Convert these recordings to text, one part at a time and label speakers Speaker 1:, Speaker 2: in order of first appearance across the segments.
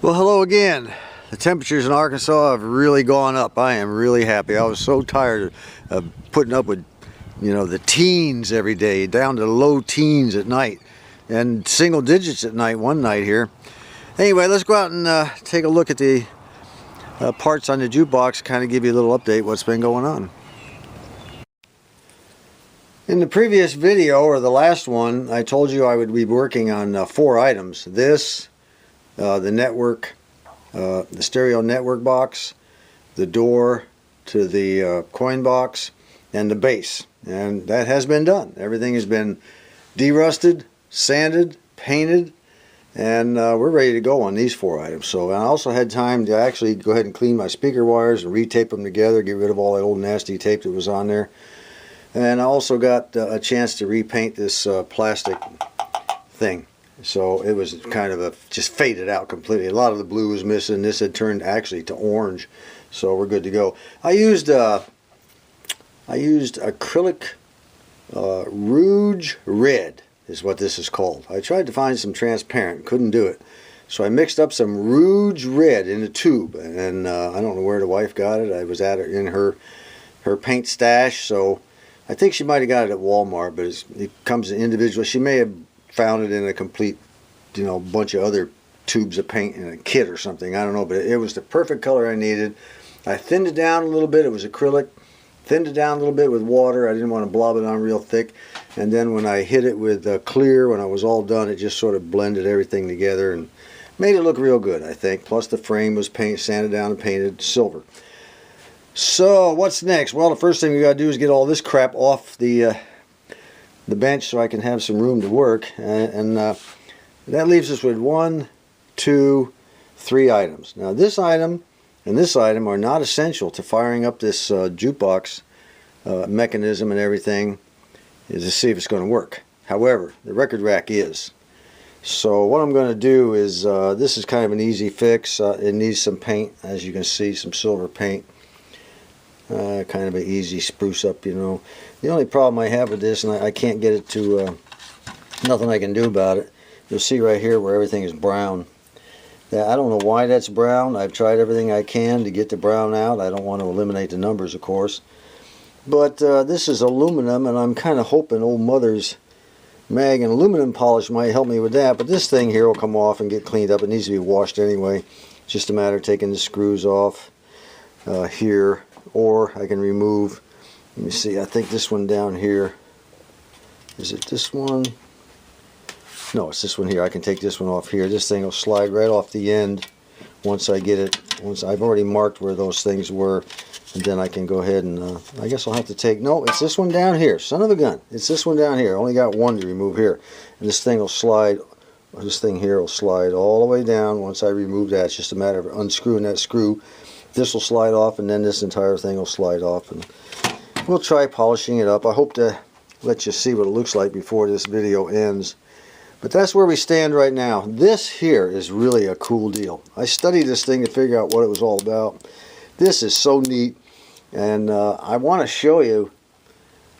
Speaker 1: Well, hello again. The temperatures in Arkansas have really gone up. I am really happy. I was so tired of putting up with, the teens every day, down to low teens at night, and single digits at night one night here. Anyway, let's go out and take a look at the parts on the jukebox, kind of give you a little update what's been going on. In the previous video, or the last one, I told you I would be working on 4 items. This, the network, the stereo network box, the door to the coin box, and the base. And that has been done. Everything has been derusted, sanded, painted, and we're ready to go on these 4 items. So I also had time to actually go ahead and clean my speaker wires and retape them together, get rid of all that old nasty tape that was on there. And I also got a chance to repaint this plastic thing. So it was kind of just faded out completely. A lot of the blue was missing. This had turned actually to orange. So we're good to go. I used acrylic Rouge Red is what this is called. I tried to find some transparent, couldn't do it. So I mixed up some Rouge Red in a tube, and I don't know where the wife got it. I was at it in her paint stash, so I think she might have got it at Walmart, but it comes in individual. She may have found it in a complete, bunch of other tubes of paint in a kit or something. I don't know, but it was the perfect color I needed. I thinned it down a little bit. It was acrylic. Thinned it down a little bit with water. I didn't want to blob it on real thick. And then when I hit it with clear, when I was all done, it just sort of blended everything together and made it look real good, I think. Plus the frame was sanded down and painted silver. So what's next? Well, the first thing we got to do is get all this crap off the bench so I can have some room to work. And that leaves us with 1, 2, 3 items. Now this item and this item are not essential to firing up this jukebox mechanism and everything, is to see if it's going to work. However, the record rack is. So what I'm going to do is, this is kind of an easy fix. It needs some paint, as you can see, some silver paint. Kind of an easy spruce up, The only problem I have with this, and I can't get it to, nothing I can do about it. You'll see right here where everything is brown. I don't know why that's brown. I've tried everything I can to get the brown out. I don't want to eliminate the numbers, of course. But this is aluminum, and I'm kind of hoping old Mother's mag and aluminum polish might help me with that. But this thing here will come off and get cleaned up. It needs to be washed anyway. It's just a matter of taking the screws off here. Or I can remove, let me see, I think this one down here, is it this one? No, it's this one here. I can take this one off here. This thing will slide right off the end once I get it. Once I've already marked where those things were, and then I can go ahead and, I guess I'll have to take, no, it's this one down here. Son of a gun. It's this one down here. I only got one to remove here. And this thing will slide, this thing here will slide all the way down once I remove that. It's just a matter of unscrewing that screw. This will slide off, and then this entire thing will slide off, and we'll try polishing it up. I hope to let you see what it looks like before this video ends. But that's where we stand right now. This here is really a cool deal. I studied this thing to figure out what it was all about. This is so neat, and I want to show you.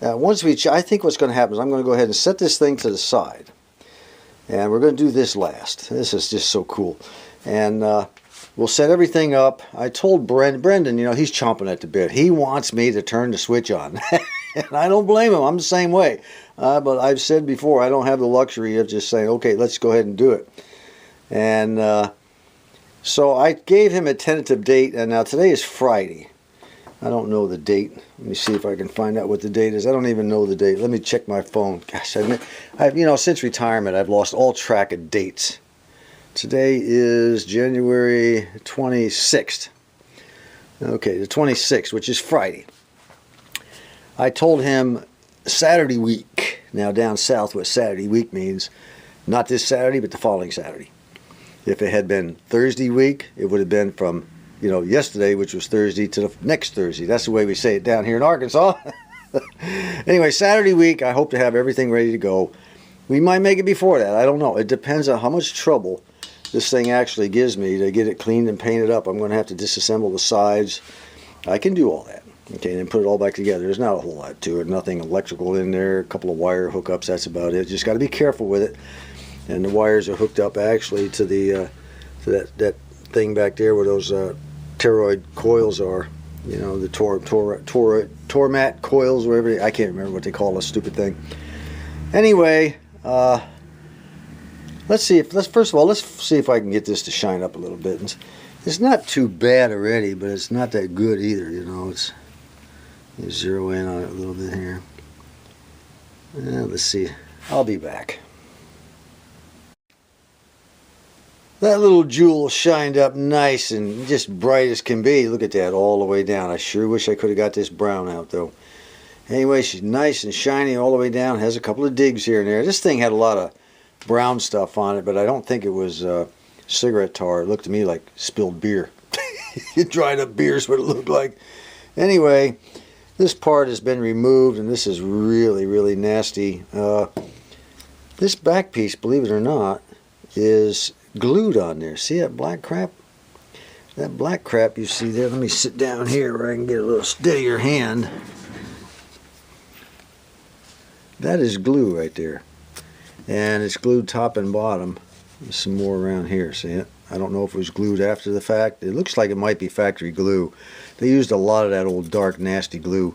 Speaker 1: I think what's going to happen is I'm going to go ahead and set this thing to the side, and we're going to do this last. This is just so cool, and we'll set everything up. I told Brendan, he's chomping at the bit. He wants me to turn the switch on. And I don't blame him. I'm the same way. But I've said before, I don't have the luxury of just saying, okay, let's go ahead and do it. And so I gave him a tentative date. And now today is Friday. I don't know the date. Let me see if I can find out what the date is. I don't even know the date. Let me check my phone. Gosh, I've since retirement, I've lost all track of dates. Today is January 26th. Okay, the 26th, which is Friday. I told him Saturday week. Now down south what Saturday week means, not this Saturday, but the following Saturday. If it had been Thursday week, it would have been from, yesterday, which was Thursday, to the next Thursday. That's the way we say it down here in Arkansas. Anyway, Saturday week, I hope to have everything ready to go. We might make it before that. I don't know. It depends on how much trouble this thing actually gives me to get it cleaned and painted up. I'm going to have to disassemble the sides. I can do all that. Okay, and then put it all back together. There's not a whole lot to it. Nothing electrical in there. A couple of wire hookups. That's about it. Just got to be careful with it. And the wires are hooked up actually to the to that thing back there where those toroid coils are. You know, the Tormat coils, whatever. I can't remember what they call this stupid thing. Anyway, let's see if first of all let's see if I can get this to shine up a little bit. It's not too bad already, but it's not that good either. You know, it's zero in on it a little bit here. Let's see. I'll be back. That little jewel shined up nice and just bright as can be. Look at that all the way down. I sure wish I could have got this brown out though. Anyway, she's nice and shiny all the way down. Has a couple of digs here and there. This thing had a lot of brown stuff on it, but I don't think it was cigarette tar. It looked to me like spilled beer. Dried up beer is what it looked like. Anyway, this part has been removed, and this is really, really nasty. This back piece, believe it or not, is glued on there. See that black crap? That black crap you see there. Let me sit down here where I can get a little steadier hand. That is glue right there. And it's glued top and bottom. There's some more around here. See it? I don't know if it was glued after the fact. It looks like it might be factory glue. They used a lot of that old dark nasty glue.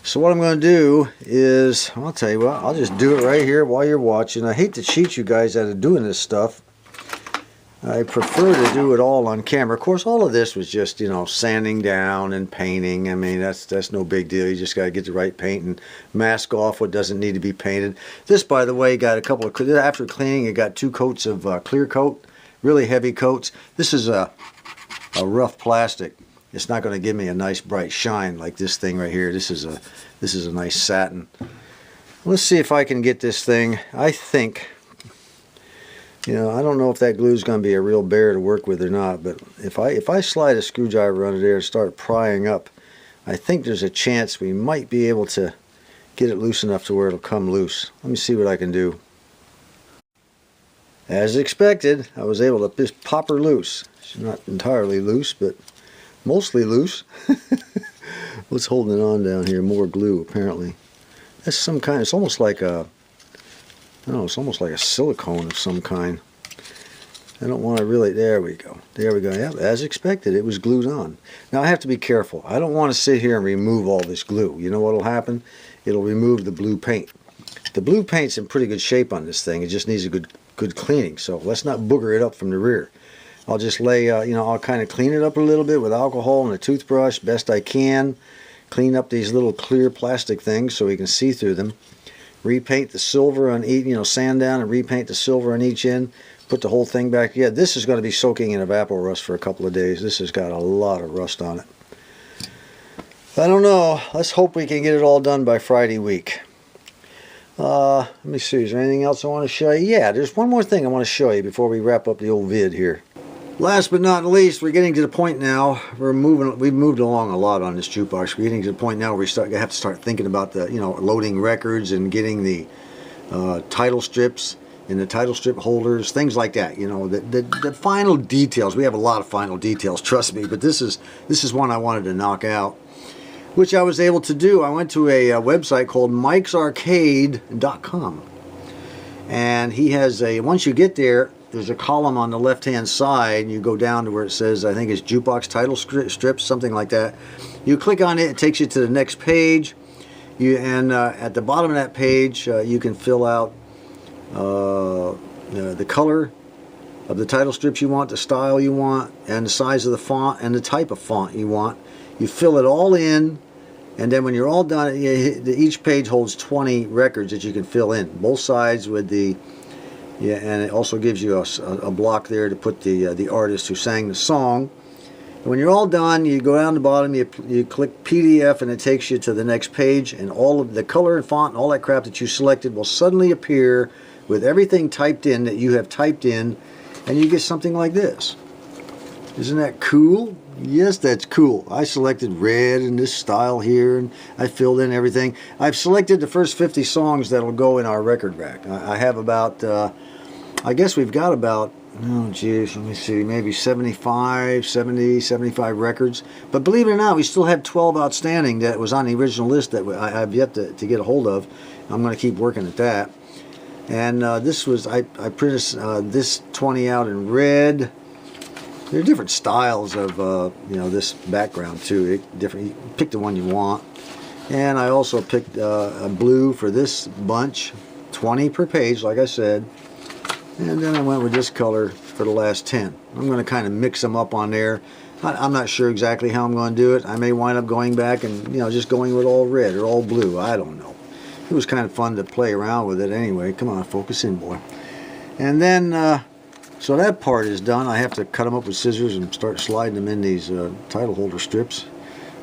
Speaker 1: So what I'm going to do is, I'll tell you what, I'll just do it right here while you're watching. I hate to cheat you guys out of doing this stuff. I prefer to do it all on camera. Of course, all of this was just, you know, sanding down and painting. I mean, that's no big deal. You just got to get the right paint and mask off what doesn't need to be painted. This, by the way, got a couple of, after cleaning, it got 2 coats of clear coat, really heavy coats. This is a rough plastic. It's not going to give me a nice bright shine like this thing right here. This is a nice satin. Let's see if I can get this thing. I think, you know, I don't know if that glue is going to be a real bear to work with or not, but if I slide a screwdriver under there and start prying up, I think there's a chance we might be able to get it loose enough to where it'll come loose. Let me see what I can do. As expected, I was able to just pop her loose. She's not entirely loose, but mostly loose. What's holding it on down here? More glue, apparently. That's some kind, it's almost like a, I don't know, it's almost like a silicone of some kind. I don't want to really, there we go. There we go. Yeah, as expected, it was glued on. Now I have to be careful. I don't want to sit here and remove all this glue. You know what will happen? It'll remove the blue paint. The blue paint's in pretty good shape on this thing. It just needs a good cleaning. So let's not booger it up from the rear. I'll just lay, you know, I'll kind of clean it up a little bit with alcohol and a toothbrush, best I can. Clean up these little clear plastic things so we can see through them. Repaint the silver on each, you know, sand down and repaint the silver on each end. Put the whole thing back. Yeah, this is going to be soaking in evapor rust for a couple of days. This has got a lot of rust on it. I don't know. Let's hope we can get it all done by Friday week. Let me see. Is there anything else I want to show you? Yeah, there's one more thing I want to show you before we wrap up the old vid here. Last but not least, we're getting to the point now. We've moved along a lot on this jukebox. We're getting to the point now where we have to start thinking about the, you know, loading records and getting the title strips and the title strip holders, things like that. You know, the final details. We have a lot of final details, trust me. But this is one I wanted to knock out, which I was able to do. I went to a website called mikesarcade.com, and he has a. Once you get there, there's a column on the left-hand side. You go down to where it says, I think it's Jukebox title strips, something like that. You click on it, it takes you to the next page. At the bottom of that page, you can fill out the color of the title strips you want, the style you want, and the size of the font, and the type of font you want. You fill it all in, and then when you're all done, each page holds 20 records that you can fill in, both sides with the. Yeah, and it also gives you a block there to put the artist who sang the song. And when you're all done, you go down the bottom, you click PDF, and it takes you to the next page, and all of the color and font and all that crap that you selected will suddenly appear with everything typed in that you have typed in, and you get something like this. Isn't that cool? Yes, that's cool. I selected red in this style here, and I filled in everything. I've selected the first 50 songs that will go in our record rack. I have about, I guess we've got about, oh geez, let me see, maybe 75 records. But believe it or not, we still have 12 outstanding that was on the original list that I've yet to get a hold of. I'm going to keep working at that. And this was, I printed this 20 out in red. There are different styles of you know, this background too. Different. You pick the one you want. And I also picked a blue for this bunch, 20 per page, like I said. And then I went with this color for the last 10. I'm going to kind of mix them up on there. I'm not sure exactly how I'm going to do it. I may wind up going back and, you know, just going with all red or all blue. I don't know. It was kind of fun to play around with it anyway. Come on, focus in, boy. And then, so that part is done. I have to cut them up with scissors and start sliding them in these title holder strips.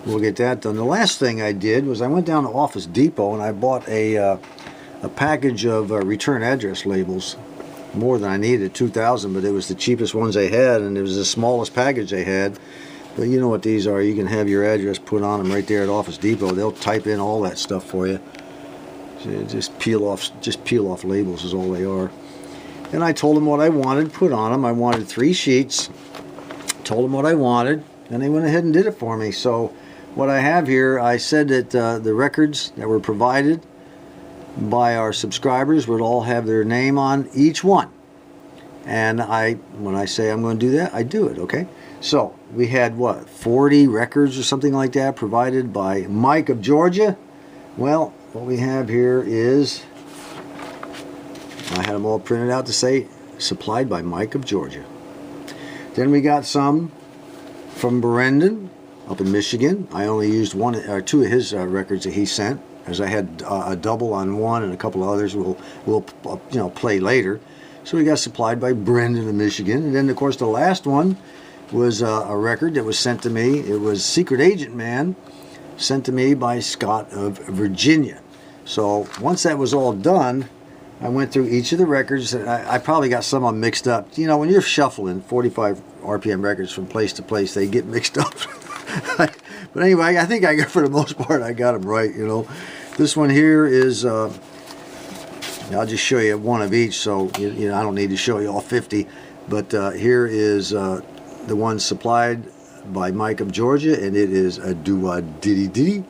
Speaker 1: We'll get that done. The last thing I did was I went down to Office Depot and I bought a package of return address labels. More than I needed, 2,000, but it was the cheapest ones they had, and it was the smallest package they had. But you know what these are. You can have your address put on them right there at Office Depot. They'll type in all that stuff for you. So just peel off labels is all they are. And I told them what I wanted put on them. I wanted 3 sheets. Told them what I wanted, and they went ahead and did it for me. So what I have here, I said that the records that were provided by our subscribers would all have their name on each one. And when I say I'm going to do that, I do it, okay? So we had, what, 40 records or something like that provided by Mike of Georgia. Well, what we have here is, I had them all printed out to say, supplied by Mike of Georgia. Then we got some from Brendan up in Michigan. I only used 1 or 2 of his records that he sent, as I had a double on one and a couple of others we'll you know, play later. So we got supplied by Brendan in Michigan. And then, of course, the last one was a record that was sent to me. It was Secret Agent Man, sent to me by Scott of Virginia. So once that was all done, I went through each of the records. I probably got some of them mixed up. You know, when you're shuffling 45 RPM records from place to place, they get mixed up. But anyway, I think for the most part, I got them right, you know. This one here is, I'll just show you one of each, so, you know, I don't need to show you all 50. But here is the one supplied by Mike of Georgia, and it is a doo-wah-diddy-diddy.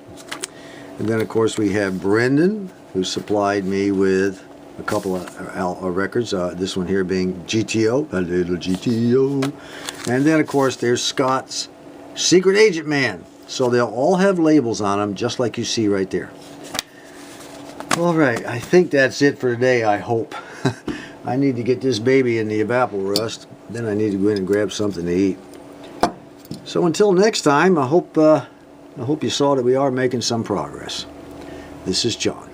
Speaker 1: And then, of course, we have Brendan, who supplied me with a couple of records. This one here being GTO, a little GTO. And then, of course, there's Scott's Secret Agent Man. So they'll all have labels on them, just like you see right there. All right, I think that's it for today, I hope. I need to get this baby in the evapor rust. Then I need to go in and grab something to eat. So until next time, I hope you saw that we are making some progress. This is John.